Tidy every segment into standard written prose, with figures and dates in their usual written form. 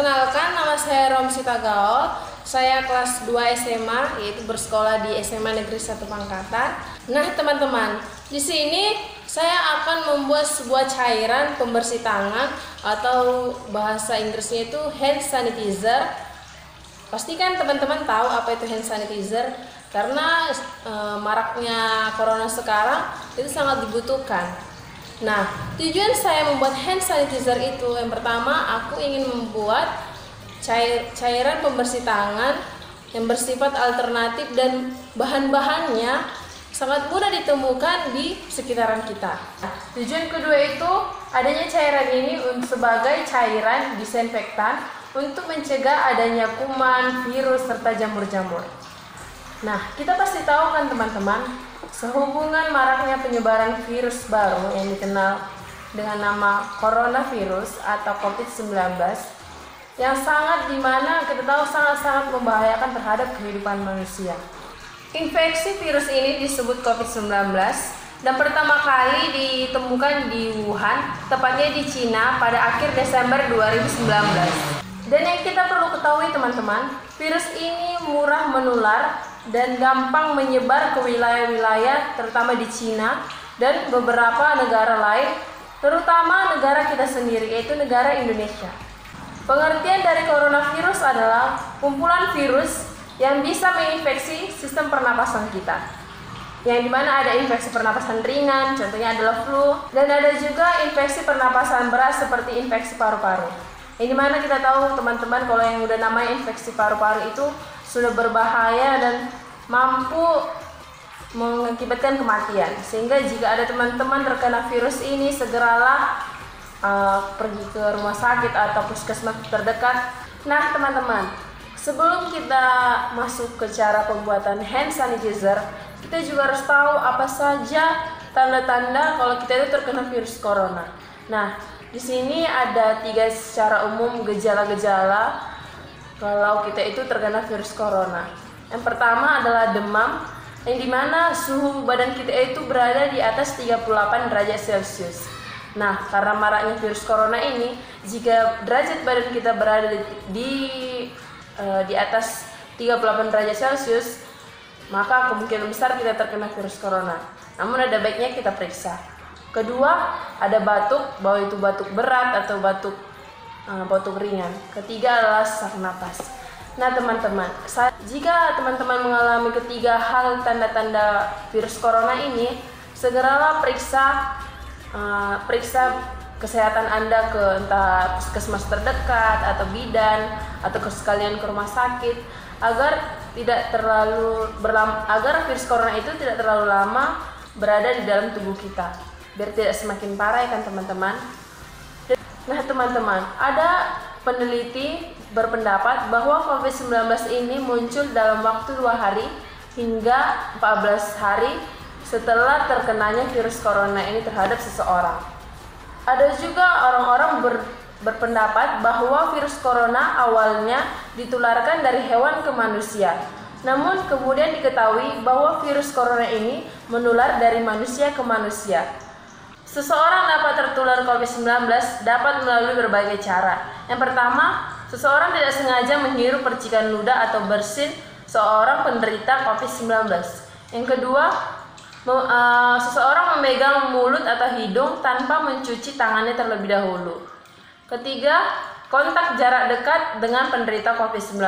Perkenalkan, nama saya Romsita Gaul. Saya kelas 2 SMA, yaitu bersekolah di SMA Negeri 1 Pangkatan. Nah, teman-teman, di sini saya akan membuat sebuah cairan pembersih tangan atau bahasa Inggrisnya itu hand sanitizer. Pastikan teman-teman tahu apa itu hand sanitizer karena maraknya corona sekarang itu sangat dibutuhkan. Nah, tujuan saya membuat hand sanitizer itu, yang pertama aku ingin membuat cairan pembersih tangan yang bersifat alternatif dan bahan-bahannya sangat mudah ditemukan di sekitaran kita. Tujuan kedua itu adanya cairan ini sebagai cairan disinfektan untuk mencegah adanya kuman, virus, serta jamur-jamur. Nah, kita pasti tahu kan teman-teman, sehubungan maraknya penyebaran virus baru yang dikenal dengan nama coronavirus atau COVID-19 yang dimana kita tahu sangat-sangat membahayakan terhadap kehidupan manusia. Infeksi virus ini disebut COVID-19 dan pertama kali ditemukan di Wuhan, tepatnya di Cina pada akhir Desember 2019. Dan yang kita perlu ketahui teman-teman, virus ini murah menular dan gampang menyebar ke wilayah-wilayah terutama di Cina dan beberapa negara lain, terutama negara kita sendiri yaitu negara Indonesia. Pengertian dari coronavirus adalah kumpulan virus yang bisa menginfeksi sistem pernapasan kita. Yang dimana ada infeksi pernapasan ringan, contohnya adalah flu, dan ada juga infeksi pernapasan berat seperti infeksi paru-paru. Yang dimana kita tahu teman-teman kalau yang udah namanya infeksi paru-paru itu sudah berbahaya dan mampu mengakibatkan kematian. Sehingga jika ada teman-teman terkena virus ini, segeralah pergi ke rumah sakit atau puskesmas terdekat. Nah teman-teman, sebelum kita masuk ke cara pembuatan hand sanitizer, kita juga harus tahu apa saja tanda-tanda kalau kita itu terkena virus corona. Nah, di sini ada 3 secara umum gejala-gejala kalau kita itu terkena virus corona. Yang pertama adalah demam, yang dimana suhu badan kita itu berada di atas 38 derajat Celcius. Nah, karena maraknya virus corona ini, jika derajat badan kita berada di atas 38 derajat Celcius, maka kemungkinan besar kita terkena virus corona. Namun ada baiknya kita periksa. Kedua, ada batuk, baik itu batuk berat atau batuk ringan. Ketiga adalah sesak napas. Nah teman-teman, jika teman-teman mengalami ketiga hal tanda-tanda virus corona ini, segeralah periksa kesehatan Anda ke entah puskesmas terdekat atau bidan atau sekalian ke rumah sakit agar agar virus corona itu tidak terlalu lama berada di dalam tubuh kita, biar tidak semakin parah ya kan teman-teman. Nah teman-teman, ada peneliti berpendapat bahwa COVID-19 ini muncul dalam waktu 2 hari hingga 14 hari setelah terkenanya virus corona ini terhadap seseorang. Ada juga orang-orang berpendapat bahwa virus corona awalnya ditularkan dari hewan ke manusia. Namun kemudian diketahui bahwa virus corona ini menular dari manusia ke manusia. Seseorang dapat tertular COVID-19 dapat melalui berbagai cara. Yang pertama, seseorang tidak sengaja menghirup percikan ludah atau bersin seorang penderita COVID-19. Yang kedua, seseorang memegang mulut atau hidung tanpa mencuci tangannya terlebih dahulu. Ketiga, kontak jarak dekat dengan penderita COVID-19,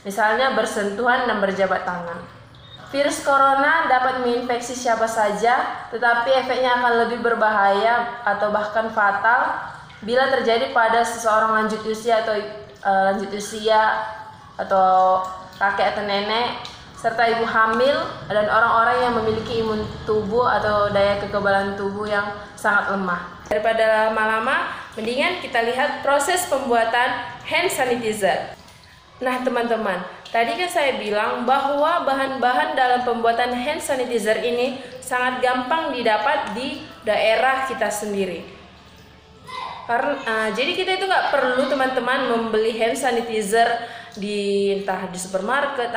misalnya bersentuhan dan berjabat tangan. Virus corona dapat menginfeksi siapa saja, tetapi efeknya akan lebih berbahaya atau bahkan fatal bila terjadi pada seseorang lanjut usia atau kakek atau nenek, serta ibu hamil dan orang-orang yang memiliki imun tubuh atau daya kekebalan tubuh yang sangat lemah. Daripada lama-lama, mendingan kita lihat proses pembuatan hand sanitizer. Nah teman-teman, tadi kan saya bilang bahwa bahan-bahan dalam pembuatan hand sanitizer ini sangat gampang didapat di daerah kita sendiri. Jadi kita itu nggak perlu teman-teman membeli hand sanitizer entah di supermarket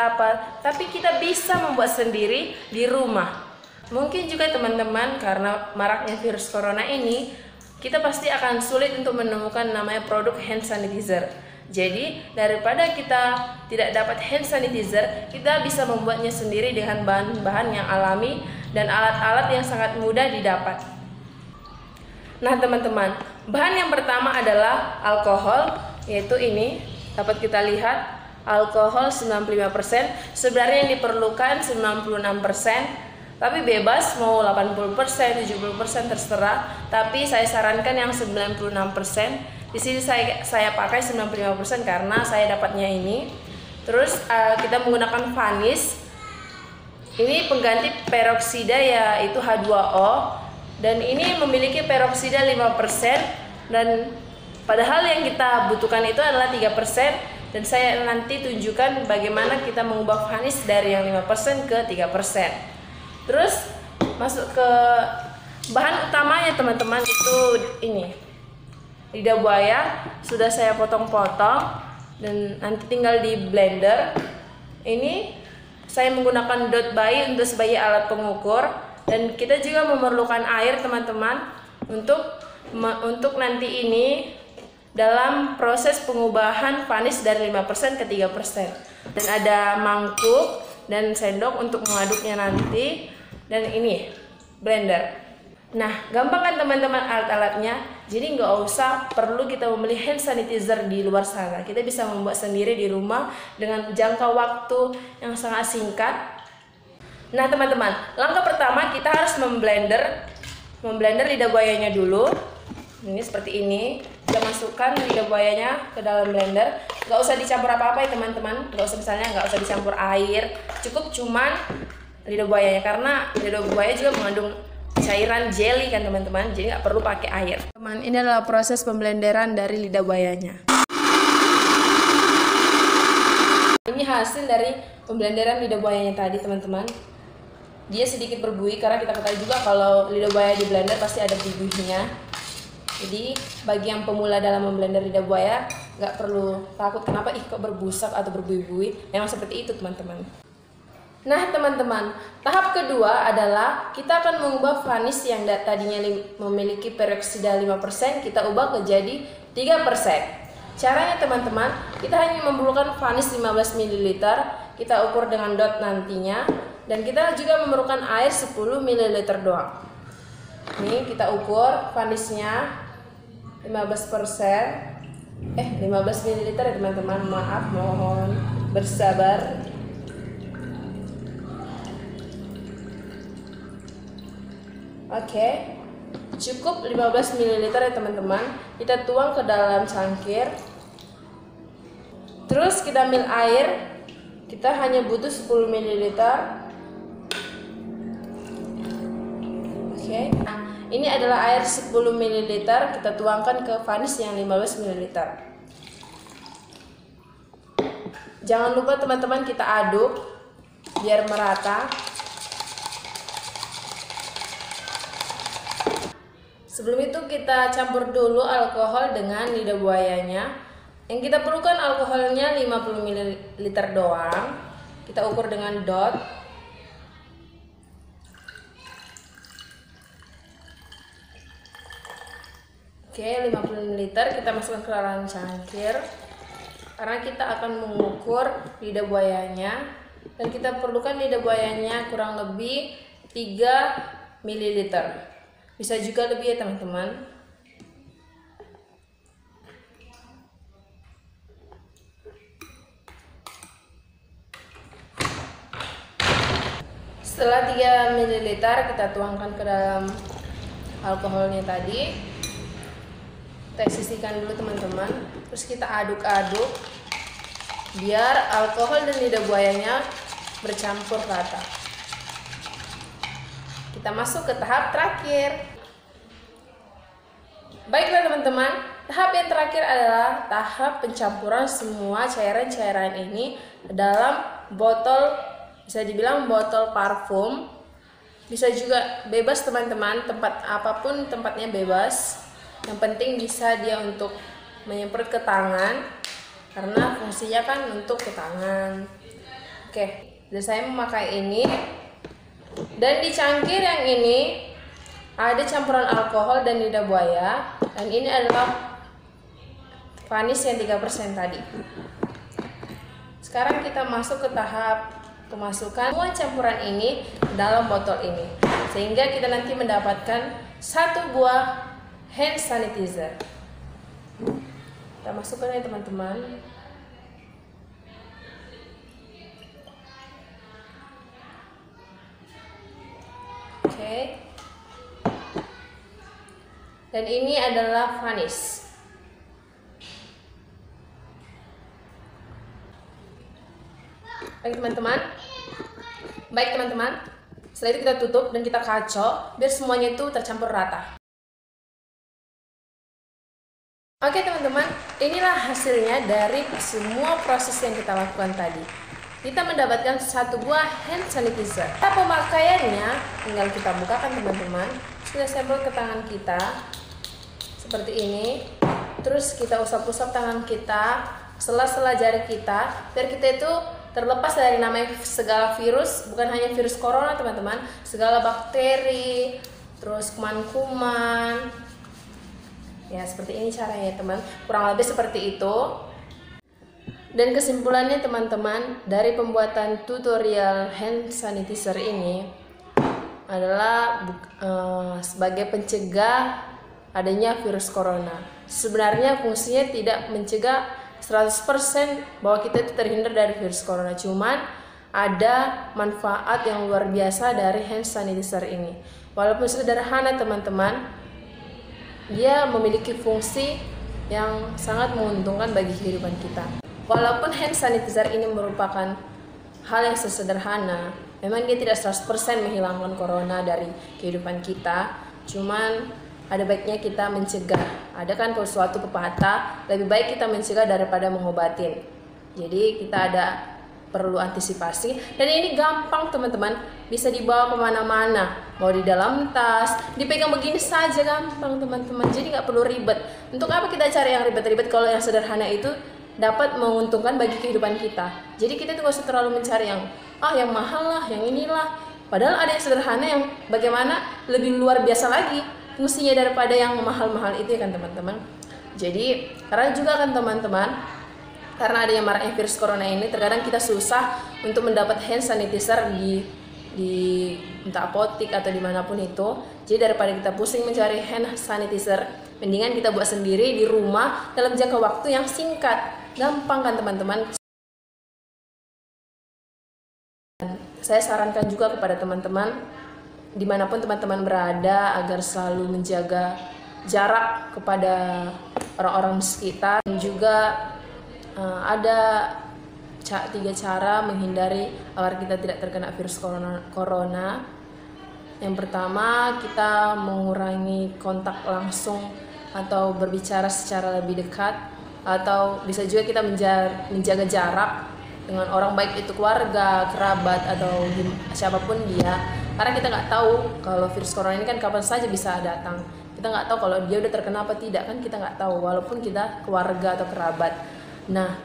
tapi kita bisa membuat sendiri di rumah. Mungkin juga teman-teman karena maraknya virus corona ini, kita pasti akan sulit untuk menemukan namanya produk hand sanitizer. Jadi daripada kita tidak dapat hand sanitizer, kita bisa membuatnya sendiri dengan bahan-bahan yang alami dan alat-alat yang sangat mudah didapat. Nah teman-teman, bahan yang pertama adalah alkohol, yaitu ini dapat kita lihat alkohol 95%. Sebenarnya yang diperlukan 96%. Tapi bebas mau 80%, 70% terserah. Tapi saya sarankan yang 96%. Di sini saya pakai 95% karena saya dapatnya ini. Terus kita menggunakan vanish. Ini pengganti peroksida yaitu H2O. Dan ini memiliki peroksida 5%. Dan padahal yang kita butuhkan itu adalah 3%. Dan saya nanti tunjukkan bagaimana kita mengubah vanish dari yang 5% ke 3%. Terus masuk ke bahan utamanya teman-teman, itu ini lidah buaya. Sudah saya potong-potong dan nanti tinggal di blender. Ini saya menggunakan dot bayi untuk sebagai alat pengukur. Dan kita juga memerlukan air teman-teman untuk nanti ini dalam proses pengubahan vanish dari 5% ke 3%. Dan ada mangkuk dan sendok untuk mengaduknya nanti. Dan ini blender. Nah, gampang kan teman-teman alat-alatnya. Jadi nggak usah perlu kita membeli hand sanitizer di luar sana. Kita bisa membuat sendiri di rumah dengan jangka waktu yang sangat singkat. Nah teman-teman, langkah pertama kita harus memblender lidah buayanya dulu. Ini seperti ini. Kita masukkan lidah buayanya ke dalam blender. Nggak usah dicampur apa-apa ya teman-teman. Nggak usah dicampur air. Cukup cuman lidah buayanya, karena lidah buaya juga mengandung cairan jelly kan teman-teman, jadi nggak perlu pakai air. Teman, ini adalah proses pemblenderan dari lidah buayanya. Ini hasil dari pemblenderan lidah buayanya tadi teman-teman. Dia sedikit berbuih karena kita ketahui juga kalau lidah buaya di blender pasti ada buih-buihnya. Jadi bagi yang pemula dalam memblender lidah buaya nggak perlu takut kenapa kok berbusak atau berbuih-buih. Memang seperti itu teman-teman. Nah teman-teman, tahap kedua adalah kita akan mengubah vanish yang tadinya memiliki peroksida 5%, kita ubah menjadi 3%. Caranya teman-teman, kita hanya memerlukan vanish 15 ml, kita ukur dengan dot nantinya, dan kita juga memerlukan air 10 ml doang. Ini kita ukur vanishnya 15%, 15 ml ya teman-teman, maaf, mohon bersabar. Oke, cukup 15 ml ya teman-teman. Kita tuang ke dalam cangkir. Terus kita ambil air. Kita hanya butuh 10 ml. Oke. Nah, ini adalah air 10 ml. Kita tuangkan ke vanish yang 15 ml. Jangan lupa teman-teman kita aduk biar merata. Sebelum itu kita campur dulu alkohol dengan lidah buayanya. Yang kita perlukan alkoholnya 50 ml doang. Kita ukur dengan dot. Oke, 50 ml kita masukkan ke dalam cangkir. Karena kita akan mengukur lidah buayanya. Dan kita perlukan lidah buayanya kurang lebih 3 ml. Bisa juga lebih ya teman-teman. Setelah 3 ml kita tuangkan ke dalam alkoholnya tadi. Kita sisihkan dulu teman-teman. Terus kita aduk-aduk biar alkohol dan lidah buayanya bercampur rata. Kita masuk ke tahap terakhir. Baiklah teman-teman, tahap yang terakhir adalah tahap pencampuran semua cairan-cairan ini dalam botol, bisa dibilang botol parfum. Bisa juga bebas teman-teman, tempat apapun tempatnya bebas. Yang penting bisa dia untuk menyemprot ke tangan, karena fungsinya kan untuk ke tangan. Oke, dan saya memakai ini. Dan di cangkir yang ini ada campuran alkohol dan lidah buaya. Dan ini adalah Vanis yang 3% tadi. Sekarang kita masuk ke tahap pemasukan semua campuran ini dalam botol ini, sehingga kita nanti mendapatkan 1 buah hand sanitizer. Kita masukkan ya teman-teman. Oke. Dan ini adalah Vanis. Baik teman-teman, setelah itu kita tutup dan kita kacau biar semuanya itu tercampur rata. Oke teman-teman, inilah hasilnya dari semua proses yang kita lakukan tadi. Kita mendapatkan 1 buah hand sanitizer. Pemakaiannya tinggal kita bukakan teman-teman. Kita stempel ke tangan kita seperti ini. Terus kita usap-usap tangan kita, sela-sela jari kita, biar kita itu terlepas dari namanya segala virus, bukan hanya virus corona teman-teman, segala bakteri, terus kuman-kuman. Ya seperti ini caranya teman, kurang lebih seperti itu. Dan kesimpulannya teman-teman, dari pembuatan tutorial hand sanitizer ini adalah sebagai pencegah adanya virus corona. Sebenarnya fungsinya tidak mencegah 100% bahwa kita itu terhindar dari virus corona, cuman ada manfaat yang luar biasa dari hand sanitizer ini. Walaupun sederhana teman-teman, dia memiliki fungsi yang sangat menguntungkan bagi kehidupan kita. Walaupun hand sanitizer ini merupakan hal yang sesederhana, memang dia tidak 100% menghilangkan corona dari kehidupan kita, cuman ada baiknya kita mencegah. Ada kan kalau suatu pepatah, lebih baik kita mencegah daripada mengobatin. Jadi kita perlu antisipasi. Dan ini gampang teman-teman, bisa dibawa kemana-mana. Mau di dalam tas, dipegang begini saja gampang teman-teman. Jadi nggak perlu ribet. Untuk apa kita cari yang ribet-ribet kalau yang sederhana itu dapat menguntungkan bagi kehidupan kita. Jadi kita tuh gak usah terlalu mencari yang mahal lah, yang inilah. Padahal ada yang sederhana yang bagaimana lebih luar biasa lagi fungsinya daripada yang mahal-mahal itu ya kan teman-teman. Jadi karena juga kan teman-teman, karena ada yang maraknya virus corona ini, terkadang kita susah untuk mendapat hand sanitizer di entah apotik atau dimanapun itu. Jadi daripada kita pusing mencari hand sanitizer, mendingan kita buat sendiri di rumah dalam jangka waktu yang singkat. Gampang kan teman-teman. Saya sarankan juga kepada teman-teman dimanapun teman-teman berada agar selalu menjaga jarak kepada orang-orang sekitar. Dan juga ada 3 cara menghindari agar kita tidak terkena virus corona. Yang pertama, kita mengurangi kontak langsung atau berbicara secara lebih dekat, atau bisa juga kita menjaga jarak dengan orang, baik itu keluarga, kerabat, atau siapapun dia. Karena kita nggak tahu kalau virus corona ini kan kapan saja bisa datang. Kita nggak tahu kalau dia udah terkena apa tidak, kan kita nggak tahu walaupun kita keluarga atau kerabat. Nah,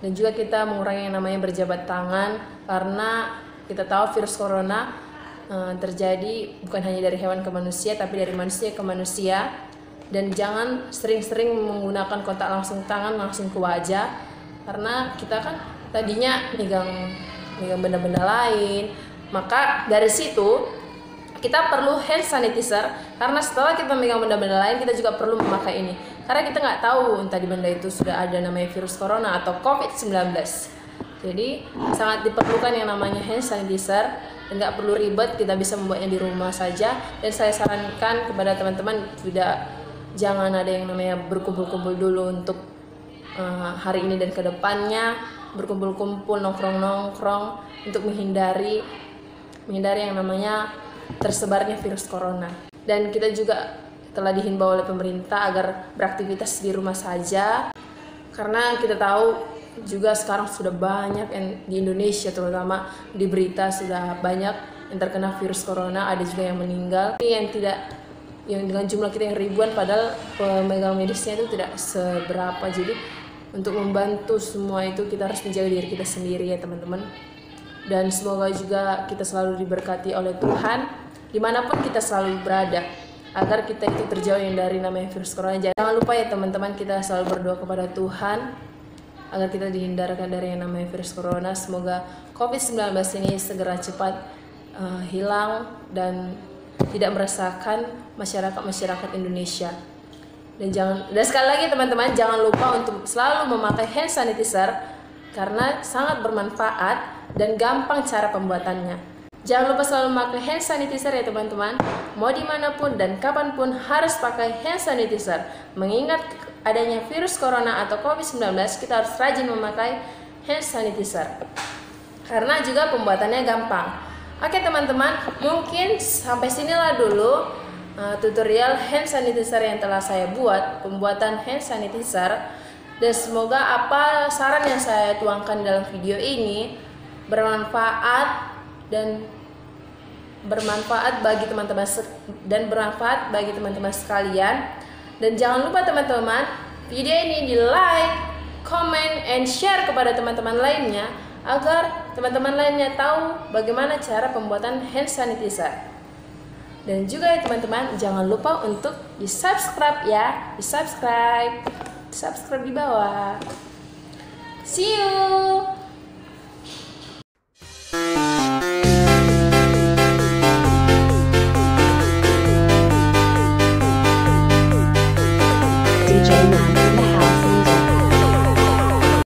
dan juga kita mengurangi yang namanya berjabat tangan, karena kita tahu virus corona terjadi bukan hanya dari hewan ke manusia, tapi dari manusia ke manusia. Dan jangan sering-sering menggunakan kontak langsung tangan langsung ke wajah, karena kita kan tadinya megang benda-benda lain. Maka dari situ kita perlu hand sanitizer, karena setelah kita megang benda-benda lain kita juga perlu memakai ini, karena kita nggak tahu entah di benda itu sudah ada namanya virus corona atau COVID-19. Jadi sangat diperlukan yang namanya hand sanitizer, dan nggak perlu ribet, kita bisa membuatnya di rumah saja. Dan saya sarankan kepada teman-teman jangan ada yang namanya berkumpul-kumpul dulu untuk hari ini dan kedepannya, berkumpul-kumpul, nongkrong-nongkrong untuk menghindari yang namanya tersebarnya virus corona. Dan kita juga telah dihimbau oleh pemerintah agar beraktivitas di rumah saja, karena kita tahu juga sekarang sudah banyak di Indonesia, terutama di berita sudah banyak yang terkena virus corona, ada juga yang meninggal. Ini yang dengan jumlah kita yang ribuan, padahal pemegang medisnya itu tidak seberapa. Jadi untuk membantu semua itu kita harus menjaga diri kita sendiri ya teman-teman. Dan semoga juga kita selalu diberkati oleh Tuhan dimanapun kita selalu berada. agar kita itu terjauh dari namanya virus corona. Jangan lupa ya teman-teman, kita selalu berdoa kepada Tuhan agar kita dihindarkan dari yang namanya virus corona. Semoga COVID-19 ini segera cepat hilang dan tidak meresahkan masyarakat Indonesia. Dan sekali lagi teman-teman, jangan lupa untuk selalu memakai hand sanitizer karena sangat bermanfaat dan gampang cara pembuatannya. Jangan lupa selalu memakai hand sanitizer ya teman-teman. Mau dimanapun dan kapanpun harus pakai hand sanitizer. Mengingat adanya virus corona atau COVID-19, kita harus rajin memakai hand sanitizer karena juga pembuatannya gampang. Oke teman-teman, mungkin sampai sinilah dulu tutorial hand sanitizer yang telah saya buat, pembuatan hand sanitizer. Dan semoga apa saran yang saya tuangkan dalam video ini bermanfaat bagi teman-teman sekalian. Dan jangan lupa teman-teman, video ini di like, comment, and share kepada teman-teman lainnya agar teman-teman lainnya tahu bagaimana cara pembuatan hand sanitizer. Dan juga ya teman-teman, jangan lupa untuk di-subscribe ya, di-subscribe di bawah. See you.